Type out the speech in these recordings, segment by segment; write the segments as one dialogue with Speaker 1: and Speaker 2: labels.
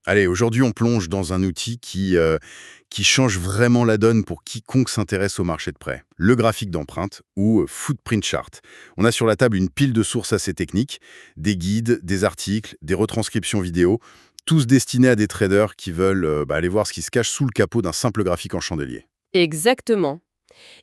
Speaker 1: Allez, aujourd'hui, on plonge dans un outil qui change vraiment la donne pour quiconque s'intéresse au marché de prêt. Le graphique d'empreinte, ou Footprint Chart. On a sur la table une pile de sources assez techniques, des guides, des articles, des retranscriptions vidéo, tous destinés à des traders qui veulent aller voir ce qui se cache sous le capot d'un simple graphique en chandelier.
Speaker 2: Exactement.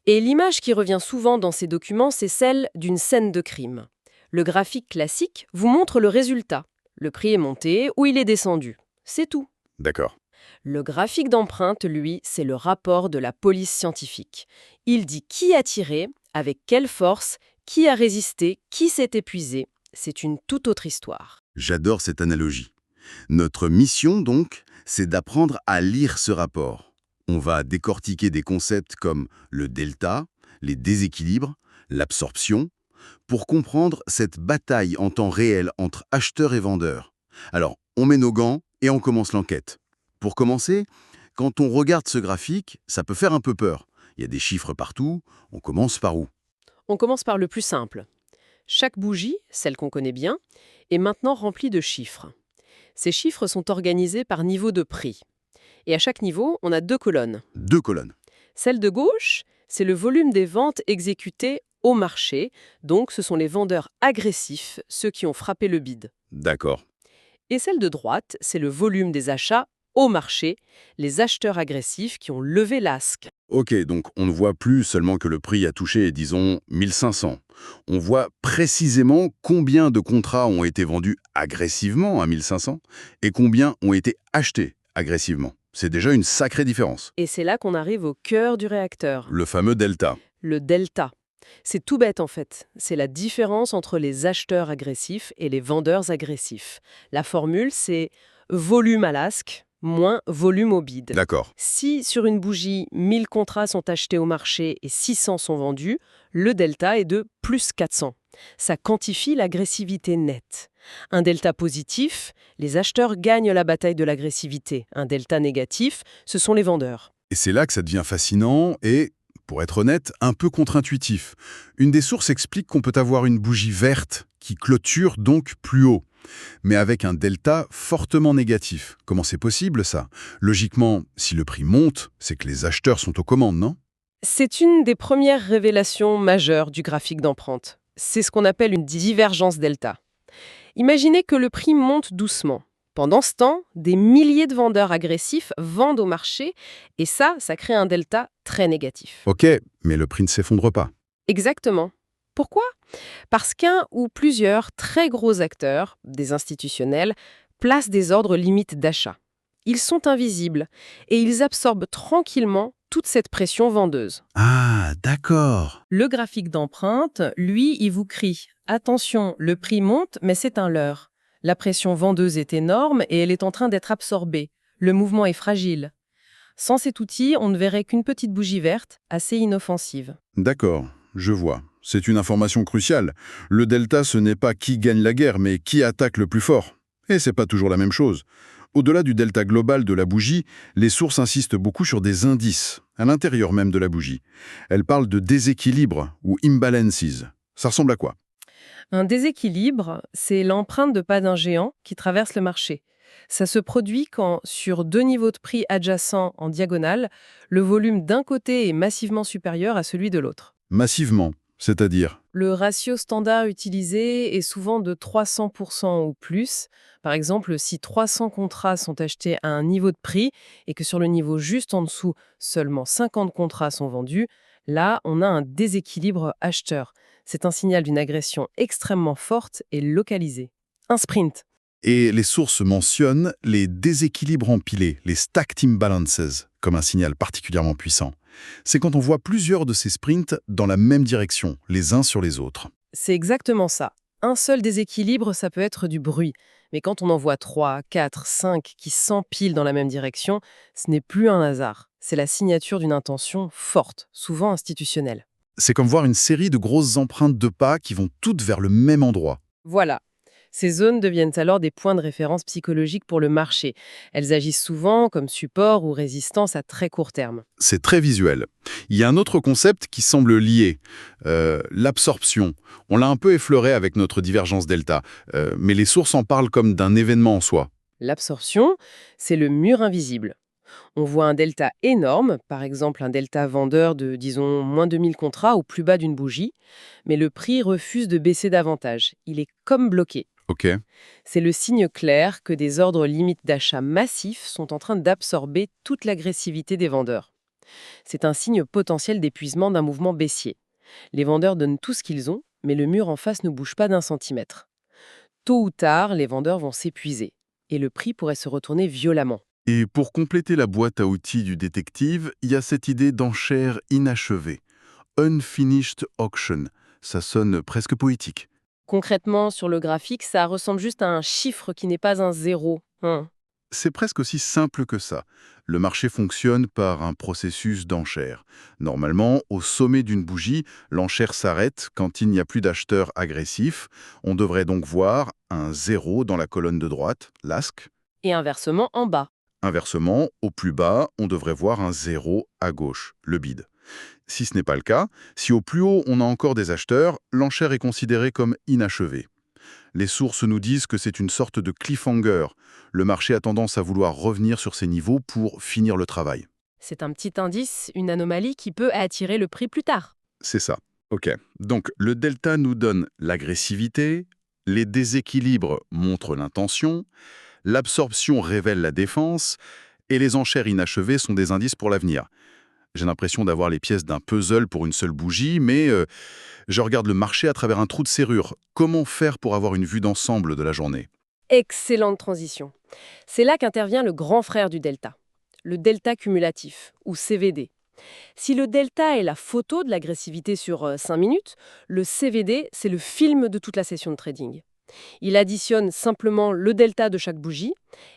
Speaker 2: Et l'image qui revient souvent dans ces documents, c'est celle d'une scène de crime. Le graphique classique vous montre le résultat. Le prix est monté ou il est descendu. C'est tout.
Speaker 1: D'accord.
Speaker 2: Le graphique d'empreinte, lui, c'est le rapport de la police scientifique. Il dit qui a tiré, avec quelle force, qui a résisté, qui s'est épuisé. C'est une toute autre histoire.
Speaker 1: J'adore cette analogie. Notre mission, donc, c'est d'apprendre à lire ce rapport. On va décortiquer des concepts comme le delta, les déséquilibres, l'absorption, pour comprendre cette bataille en temps réel entre acheteurs et vendeurs. Alors, on met nos gants et on commence l'enquête. Pour commencer, quand on regarde ce graphique, ça peut faire un peu peur. Il y a des chiffres partout, on commence par où?
Speaker 2: On commence par le plus simple. Chaque bougie, celle qu'on connaît bien, est maintenant remplie de chiffres. Ces chiffres sont organisés par niveau de prix. Et à chaque niveau, on a deux colonnes.
Speaker 1: Deux colonnes.
Speaker 2: Celle de gauche, c'est le volume des ventes exécutées au marché, donc ce sont les vendeurs agressifs, ceux qui ont frappé le bid.
Speaker 1: D'accord.
Speaker 2: Et celle de droite, c'est le volume des achats au marché, les acheteurs agressifs qui ont levé l'asque.
Speaker 1: Ok, donc on ne voit plus seulement que le prix a touché, disons, 1500. On voit précisément combien de contrats ont été vendus agressivement à 1500 et combien ont été achetés agressivement. C'est déjà une sacrée différence.
Speaker 2: Et c'est là qu'on arrive au cœur du réacteur,
Speaker 1: Le fameux delta.
Speaker 2: le delta. C'est tout bête en fait. C'est la différence entre les acheteurs agressifs et les vendeurs agressifs. La formule, c'est volume à l'asque moins volume au bid.
Speaker 1: D'accord.
Speaker 2: Si sur une bougie, 1000 contrats sont achetés au marché et 600 sont vendus, le delta est de plus 400. Ça quantifie l'agressivité nette. Un delta positif, les acheteurs gagnent la bataille de l'agressivité. Un delta négatif, ce sont les vendeurs.
Speaker 1: Et c'est là que ça devient fascinant et, pour être honnête, un peu contre-intuitif. Une des sources explique qu'on peut avoir une bougie verte qui clôture donc plus haut, mais avec un delta fortement négatif. Comment c'est possible, ça? Logiquement, si le prix monte, c'est que les acheteurs sont aux commandes, non?
Speaker 2: C'est une des premières révélations majeures du graphique d'empreinte. C'est ce qu'on appelle une divergence delta. Imaginez que le prix monte doucement. Pendant ce temps, des milliers de vendeurs agressifs vendent au marché et ça crée un delta très négatif.
Speaker 1: Ok, mais le prix ne s'effondre pas.
Speaker 2: Exactement. Pourquoi? Parce qu'un ou plusieurs très gros acteurs, des institutionnels, placent des ordres limites d'achat. Ils sont invisibles et ils absorbent tranquillement toute cette pression vendeuse.
Speaker 1: Ah, d'accord.
Speaker 2: Le graphique d'empreinte, lui, il vous crie « Attention, le prix monte, mais c'est un leurre. La pression vendeuse est énorme et elle est en train d'être absorbée. Le mouvement est fragile. » Sans cet outil, on ne verrait qu'une petite bougie verte, assez inoffensive.
Speaker 1: D'accord, je vois. C'est une information cruciale. Le delta, ce n'est pas qui gagne la guerre, mais qui attaque le plus fort. Et c'est pas toujours la même chose. Au-delà du delta global de la bougie, les sources insistent beaucoup sur des indices, à l'intérieur même de la bougie. Elles parlent de déséquilibre ou imbalances. Ça ressemble à quoi?
Speaker 2: Un déséquilibre, c'est l'empreinte de pas d'un géant qui traverse le marché. Ça se produit quand, sur deux niveaux de prix adjacents en diagonale, le volume d'un côté est massivement supérieur à celui de l'autre.
Speaker 1: Massivement, c'est-à-dire?
Speaker 2: Le ratio standard utilisé est souvent de 300% ou plus. Par exemple, si 300 contrats sont achetés à un niveau de prix et que sur le niveau juste en dessous, seulement 50 contrats sont vendus, là, on a un déséquilibre acheteur. C'est un signal d'une agression extrêmement forte et localisée. Un sprint.
Speaker 1: Et les sources mentionnent les déséquilibres empilés, les stacked imbalances, comme un signal particulièrement puissant. C'est quand on voit plusieurs de ces sprints dans la même direction, les uns sur les autres.
Speaker 2: C'est exactement ça. Un seul déséquilibre, ça peut être du bruit. Mais quand on en voit 3, 4, 5 qui s'empilent dans la même direction, ce n'est plus un hasard. C'est la signature d'une intention forte, souvent institutionnelle.
Speaker 1: C'est comme voir une série de grosses empreintes de pas qui vont toutes vers le même endroit.
Speaker 2: Voilà. Ces zones deviennent alors des points de référence psychologiques pour le marché. Elles agissent souvent comme support ou résistance à très court terme.
Speaker 1: C'est très visuel. Il y a un autre concept qui semble lié, l'absorption. On l'a un peu effleuré avec notre divergence delta, mais les sources en parlent comme d'un événement en soi.
Speaker 2: L'absorption, c'est le mur invisible. On voit un delta énorme, par exemple un delta vendeur de, disons, moins de 1000 contrats au plus bas d'une bougie, mais le prix refuse de baisser davantage. Il est comme bloqué.
Speaker 1: Ok.
Speaker 2: C'est le signe clair que des ordres limites d'achat massifs sont en train d'absorber toute l'agressivité des vendeurs. C'est un signe potentiel d'épuisement d'un mouvement baissier. Les vendeurs donnent tout ce qu'ils ont, mais le mur en face ne bouge pas d'un centimètre. Tôt ou tard, les vendeurs vont s'épuiser, et le prix pourrait se retourner violemment.
Speaker 1: Et pour compléter la boîte à outils du détective, il y a cette idée d'enchère inachevée. Unfinished auction. Ça sonne presque poétique.
Speaker 2: Concrètement, sur le graphique, ça ressemble juste à un chiffre qui n'est pas un zéro.
Speaker 1: C'est presque aussi simple que ça. Le marché fonctionne par un processus d'enchère. Normalement, au sommet d'une bougie, l'enchère s'arrête quand il n'y a plus d'acheteurs agressifs. On devrait donc voir un 0 dans la colonne de droite, l'ASC.
Speaker 2: Et inversement en bas.
Speaker 1: Inversement, au plus bas, on devrait voir un 0 à gauche, le bid. Si ce n'est pas le cas, si au plus haut on a encore des acheteurs, l'enchère est considérée comme inachevée. Les sources nous disent que c'est une sorte de cliffhanger. Le marché a tendance à vouloir revenir sur ces niveaux pour finir le travail.
Speaker 2: C'est un petit indice, une anomalie qui peut attirer le prix plus tard.
Speaker 1: C'est ça. OK. Donc, le delta nous donne l'agressivité, les déséquilibres montrent l'intention, l'absorption révèle la défense, et les enchères inachevées sont des indices pour l'avenir. J'ai l'impression d'avoir les pièces d'un puzzle pour une seule bougie, mais je regarde le marché à travers un trou de serrure. Comment faire pour avoir une vue d'ensemble de la journée?
Speaker 2: Excellente transition. C'est là qu'intervient le grand frère du delta, le delta cumulatif, ou CVD. Si le delta est la photo de l'agressivité sur 5 minutes, le CVD, c'est le film de toute la session de trading. Il additionne simplement le delta de chaque bougie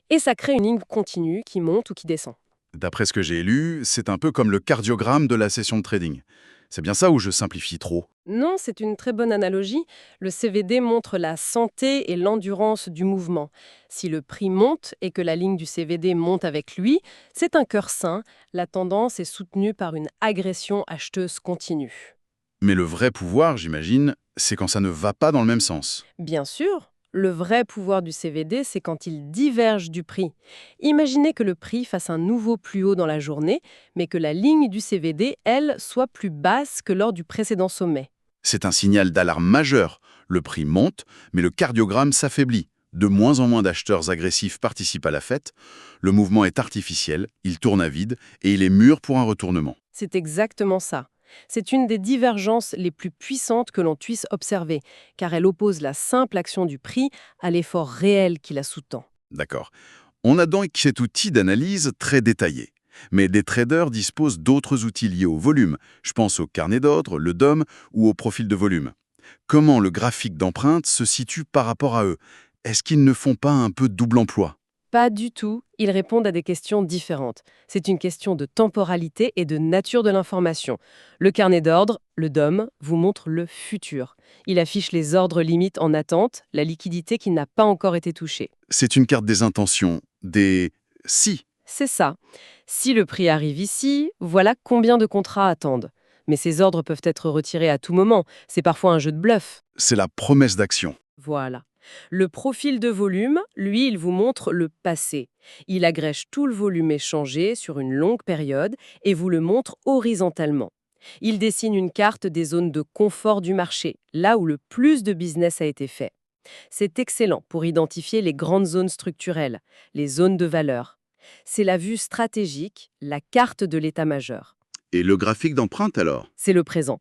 Speaker 2: et ça crée une ligne continue qui monte ou qui descend.
Speaker 1: D'après ce que j'ai lu, c'est un peu comme le cardiogramme de la session de trading. C'est bien ça ou je simplifie trop?
Speaker 2: Non, c'est une très bonne analogie. Le CVD montre la santé et l'endurance du mouvement. Si le prix monte et que la ligne du CVD monte avec lui, c'est un cœur sain. La tendance est soutenue par une agression acheteuse continue.
Speaker 1: Mais le vrai pouvoir, j'imagine, c'est quand ça ne va pas dans le même sens.
Speaker 2: Bien sûr, le vrai pouvoir du CVD, c'est quand il diverge du prix. Imaginez que le prix fasse un nouveau plus haut dans la journée, mais que la ligne du CVD, elle, soit plus basse que lors du précédent sommet.
Speaker 1: C'est un signal d'alarme majeur. Le prix monte, mais le cardiogramme s'affaiblit. De moins en moins d'acheteurs agressifs participent à la fête. Le mouvement est artificiel, il tourne à vide et il est mûr pour un retournement.
Speaker 2: C'est exactement ça. C'est une des divergences les plus puissantes que l'on puisse observer, car elle oppose la simple action du prix à l'effort réel qui la sous-tend.
Speaker 1: D'accord. On a donc cet outil d'analyse très détaillé. Mais des traders disposent d'autres outils liés au volume. Je pense au carnet d'ordre, le DOM ou au profil de volume. Comment le graphique d'empreinte se situe par rapport à eux? Est-ce qu'ils ne font pas un peu double emploi?
Speaker 2: Pas du tout, ils répondent à des questions différentes. C'est une question de temporalité et de nature de l'information. Le carnet d'ordre, le DOM, vous montre le futur. Il affiche les ordres limites en attente, la liquidité qui n'a pas encore été touchée.
Speaker 1: C'est une carte des intentions, des si.
Speaker 2: C'est ça. Si le prix arrive ici, voilà combien de contrats attendent. Mais ces ordres peuvent être retirés à tout moment. C'est parfois un jeu de bluff.
Speaker 1: C'est la promesse d'action.
Speaker 2: Voilà. Le profil de volume, lui, il vous montre le passé. Il agrège tout le volume échangé sur une longue période et vous le montre horizontalement. Il dessine une carte des zones de confort du marché, là où le plus de business a été fait. C'est excellent pour identifier les grandes zones structurelles, les zones de valeur. C'est la vue stratégique, la carte de l'état-major.
Speaker 1: Et le graphique d'empreinte alors?
Speaker 2: C'est le présent.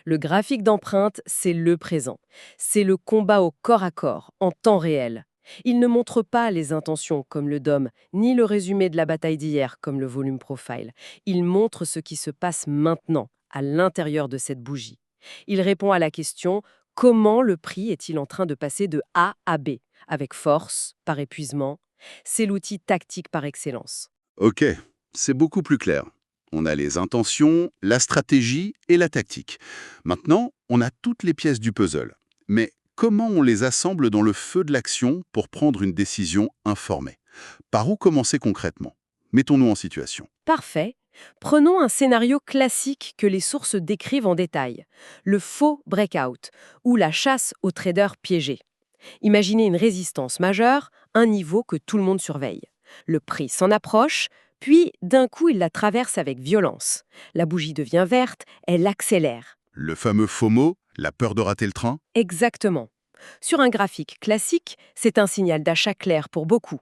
Speaker 2: Le graphique d'empreinte, c'est le présent. C'est le combat au corps à corps, en temps réel. Il ne montre pas les intentions comme le DOM, ni le résumé de la bataille d'hier comme le volume profile. Il montre ce qui se passe maintenant, à l'intérieur de cette bougie. Il répond à la question comment le prix est-il en train de passer de A à B, avec force, par épuisement. C'est l'outil tactique par excellence.
Speaker 1: Ok, c'est beaucoup plus clair. On a les intentions, la stratégie et la tactique. Maintenant, on a toutes les pièces du puzzle. Mais comment on les assemble dans le feu de l'action pour prendre une décision informée? Par où commencer concrètement? Mettons-nous en situation.
Speaker 2: Parfait. Prenons un scénario classique que les sources décrivent en détail, le faux breakout, ou la chasse aux traders piégés. Imaginez une résistance majeure,
Speaker 3: un niveau que tout le monde surveille. Le prix s'en approche, puis d'un coup il la traverse avec violence. La bougie devient verte, elle accélère.
Speaker 1: Le fameux FOMO, la peur de rater le train?
Speaker 3: Exactement. Sur un graphique classique, c'est un signal d'achat clair pour beaucoup.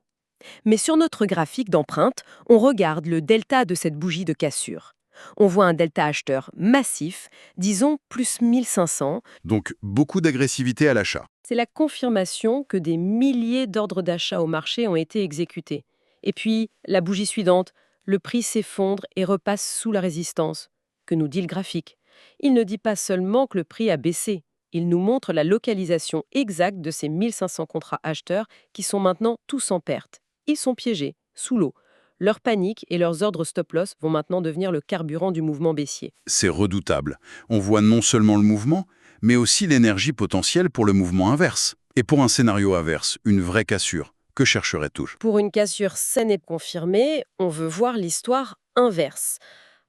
Speaker 3: Mais sur notre graphique d'empreinte, on regarde le delta de cette bougie de cassure. On voit un delta acheteur massif, disons plus 1500.
Speaker 1: Donc beaucoup d'agressivité à l'achat.
Speaker 3: C'est la confirmation que des milliers d'ordres d'achat au marché ont été exécutés. Et puis, la bougie suivante, le prix s'effondre et repasse sous la résistance. Que nous dit le graphique? Il ne dit pas seulement que le prix a baissé, il nous montre la localisation exacte de ces 1500 contrats acheteurs qui sont maintenant tous en perte. Ils sont piégés, sous l'eau. Leur panique et leurs ordres stop-loss vont maintenant devenir le carburant du mouvement baissier.
Speaker 1: C'est redoutable. On voit non seulement le mouvement, mais aussi l'énergie potentielle pour le mouvement inverse. Et pour un scénario inverse, une vraie cassure, que chercherait-on?
Speaker 3: Pour une cassure saine et confirmée, on veut voir l'histoire inverse.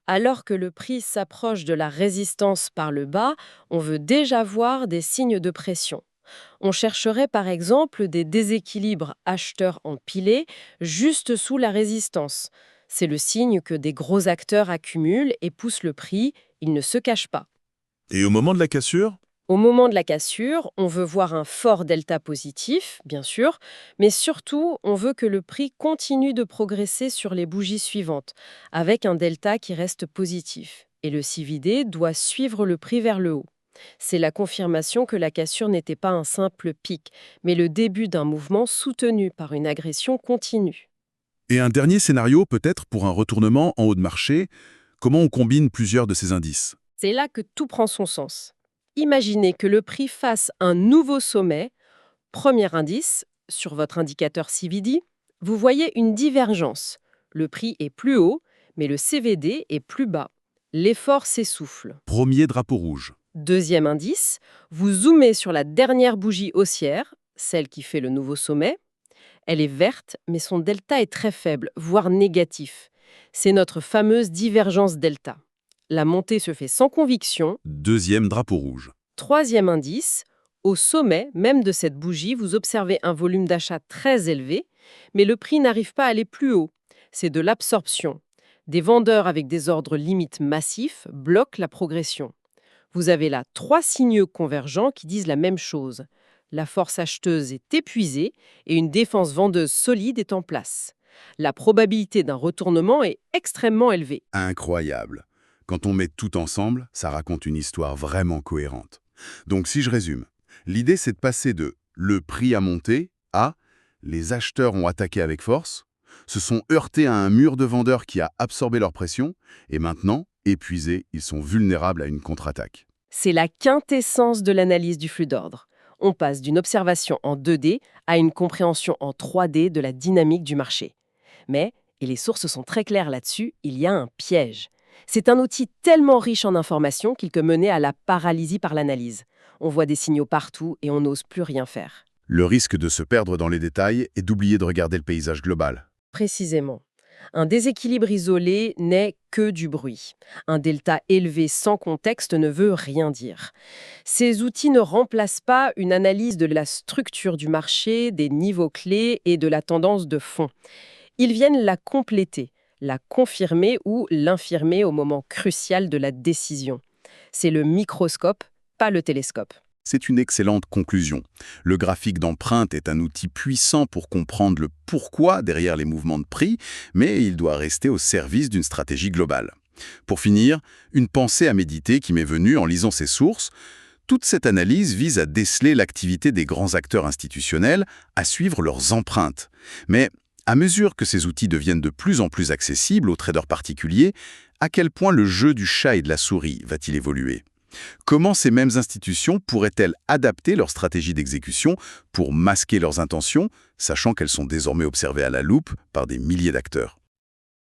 Speaker 3: Alors que le prix s'approche de la résistance par le bas, on veut déjà voir des signes de pression. On chercherait par exemple des déséquilibres acheteurs empilés juste sous la résistance. C'est le signe que des gros acteurs accumulent et poussent le prix, ils ne se cachent pas.
Speaker 4: Et au moment de la cassure?
Speaker 3: Au moment de la cassure, on veut voir un fort delta positif, bien sûr, mais surtout, on veut que le prix continue de progresser sur les bougies suivantes, avec un delta qui reste positif. Et le CVD doit suivre le prix vers le haut. C'est la confirmation que la cassure n'était pas un simple pic, mais le début d'un mouvement soutenu par une agression continue.
Speaker 4: Et un dernier scénario peut-être pour un retournement en haut de marché, comment on combine plusieurs de ces indices?
Speaker 3: C'est là que tout prend son sens. Imaginez que le prix fasse un nouveau sommet. Premier indice, sur votre indicateur CVD, vous voyez une divergence. Le prix est plus haut, mais le CVD est plus bas. L'effort s'essouffle.
Speaker 4: Premier drapeau rouge.
Speaker 3: Deuxième indice, vous zoomez sur la dernière bougie haussière, celle qui fait le nouveau sommet. Elle est verte, mais son delta est très faible, voire négatif. C'est notre fameuse divergence delta. La montée se fait sans conviction.
Speaker 4: Deuxième drapeau rouge.
Speaker 3: Troisième indice, au sommet même de cette bougie, vous observez un volume d'achat très élevé, mais le prix n'arrive pas à aller plus haut. C'est de l'absorption. Des vendeurs avec des ordres limites massifs bloquent la progression. Vous avez là 3 signaux convergents qui disent la même chose. La force acheteuse est épuisée et une défense vendeuse solide est en place. La probabilité d'un retournement est extrêmement élevée.
Speaker 1: Incroyable. Quand on met tout ensemble, ça raconte une histoire vraiment cohérente. Donc si je résume, l'idée c'est de passer de « le prix a monté » à « les acheteurs ont attaqué avec force », se sont heurtés à un mur de vendeurs qui a absorbé leur pression, et maintenant, épuisés, ils sont vulnérables à une contre-attaque.
Speaker 3: C'est la quintessence de l'analyse du flux d'ordre. On passe d'une observation en 2D à une compréhension en 3D de la dynamique du marché. Mais, et les sources sont très claires là-dessus, il y a un piège. C'est un outil tellement riche en informations qu'il peut mener à la paralysie par l'analyse. On voit des signaux partout et on n'ose plus rien faire.
Speaker 1: Le risque de se perdre dans les détails est d'oublier de regarder le paysage global.
Speaker 3: Précisément. Un déséquilibre isolé n'est que du bruit. Un delta élevé sans contexte ne veut rien dire. Ces outils ne remplacent pas une analyse de la structure du marché, des niveaux clés et de la tendance de fond. Ils viennent la compléter, la confirmer ou l'infirmer au moment crucial de la décision. C'est le microscope, pas le télescope.
Speaker 1: C'est une excellente conclusion. Le graphique d'empreinte est un outil puissant pour comprendre le pourquoi derrière les mouvements de prix, mais il doit rester au service d'une stratégie globale. Pour finir, une pensée à méditer qui m'est venue en lisant ces sources. Toute cette analyse vise à déceler l'activité des grands acteurs institutionnels, à suivre leurs empreintes. Mais à mesure que ces outils deviennent de plus en plus accessibles aux traders particuliers, à quel point le jeu du chat et de la souris va-t-il évoluer ? Comment ces mêmes institutions pourraient-elles adapter leur stratégie d'exécution pour masquer leurs intentions, sachant qu'elles sont désormais observées à la loupe par des milliers d'acteurs ?